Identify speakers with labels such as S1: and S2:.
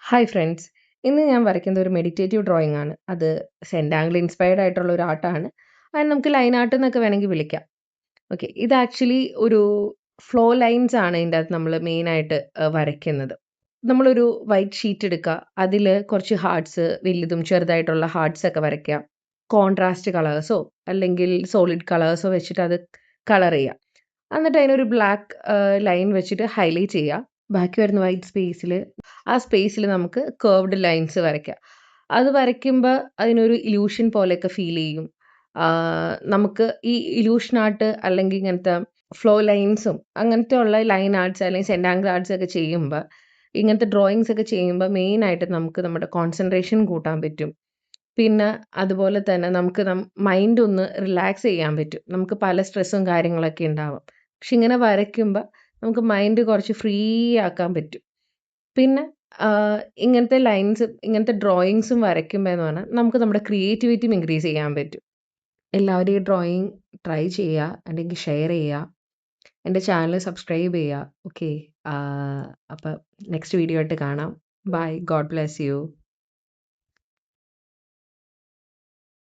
S1: Hi friends. ഇന്ന് ഞാൻ വരയ്ക്കുന്നത് ഒരു മെഡിറ്റേറ്റീവ് ഡ്രോയിങ് ആണ്. അത് സെന്റ് ആംഗിൾ ഇൻസ്പയർഡ് ആയിട്ടുള്ള ഒരു ആർട്ടാണ്. അത് നമുക്ക് ലൈൻ ആർട്ട് എന്നൊക്കെ വേണമെങ്കിൽ വിളിക്കാം. ഓക്കെ. ഇത് ആക്ച്വലി ഒരു ഫ്ലോ ലൈൻസ് ആണ് ഇതിൻ്റെ അകത്ത് നമ്മൾ മെയിനായിട്ട് വരയ്ക്കുന്നത്. നമ്മളൊരു വൈറ്റ് ഷീറ്റ് എടുക്കുക. അതിൽ കുറച്ച് ഹാർട്സ്, വലുതും ചെറുതായിട്ടുള്ള ഹാർട്സ് ഒക്കെ വരയ്ക്കുക. കോൺട്രാസ്റ്റ് കളേഴ്സോ അല്ലെങ്കിൽ സോളിഡ് കളേഴ്സോ വെച്ചിട്ട് അത് കളർ ചെയ്യുക. എന്നിട്ട് അതിനൊരു ബ്ലാക്ക് ലൈൻ വെച്ചിട്ട് ഹൈലൈറ്റ് ചെയ്യുക. ബാക്കി വരുന്ന വൈറ്റ് സ്പേസിൽ ആ സ്പേസിൽ നമുക്ക് കർവ്ഡ് ലൈൻസ് വരയ്ക്കാം. അത് വരയ്ക്കുമ്പോൾ അതിനൊരു ഇല്യൂഷൻ പോലെയൊക്കെ ഫീൽ ചെയ്യും. നമുക്ക് ഈ ഇല്യൂഷൻ ആർട്ട് അല്ലെങ്കിൽ ഇങ്ങനത്തെ ഫ്ലോ ലൈൻസും അങ്ങനത്തെ ഉള്ള ലൈൻ ആർട്സ് അല്ലെങ്കിൽ സെന്റ് ആംഗിൾ ആർട്സ് ഒക്കെ ചെയ്യുമ്പോൾ ഇങ്ങനത്തെ ഡ്രോയിങ്സ് ഒക്കെ ചെയ്യുമ്പോൾ മെയിനായിട്ട് നമുക്ക് നമ്മുടെ കോൺസെൻട്രേഷൻ കൂട്ടാൻ പറ്റും. പിന്നെ അതുപോലെ തന്നെ നമുക്ക് മൈൻഡ് ഒന്ന് റിലാക്സ് ചെയ്യാൻ പറ്റും. നമുക്ക് പല സ്ട്രെസ്സും കാര്യങ്ങളൊക്കെ ഉണ്ടാവും. പക്ഷെ ഇങ്ങനെ വരയ്ക്കുമ്പോൾ നമുക്ക് മൈൻഡ് കുറച്ച് ഫ്രീ ആക്കാൻ പറ്റും. പിന്നെ ഇങ്ങനത്തെ ലൈൻസും ഇങ്ങനത്തെ ഡ്രോയിങ്സും വരയ്ക്കുമ്പോൾ എന്ന് പറഞ്ഞാൽ നമുക്ക് നമ്മുടെ ക്രിയേറ്റിവിറ്റിയും ഇൻക്രീസ് ചെയ്യാൻ പറ്റും. എല്ലാവരും ഈ ഡ്രോയിങ് ട്രൈ ചെയ്യുക, അല്ലെങ്കിൽ ഷെയർ ചെയ്യുക. എൻ്റെ ചാനൽ സബ്സ്ക്രൈബ് ചെയ്യുക. ഓക്കെ. അപ്പോൾ നെക്സ്റ്റ് വീഡിയോ ആയിട്ട് കാണാം. ബൈ. God bless you.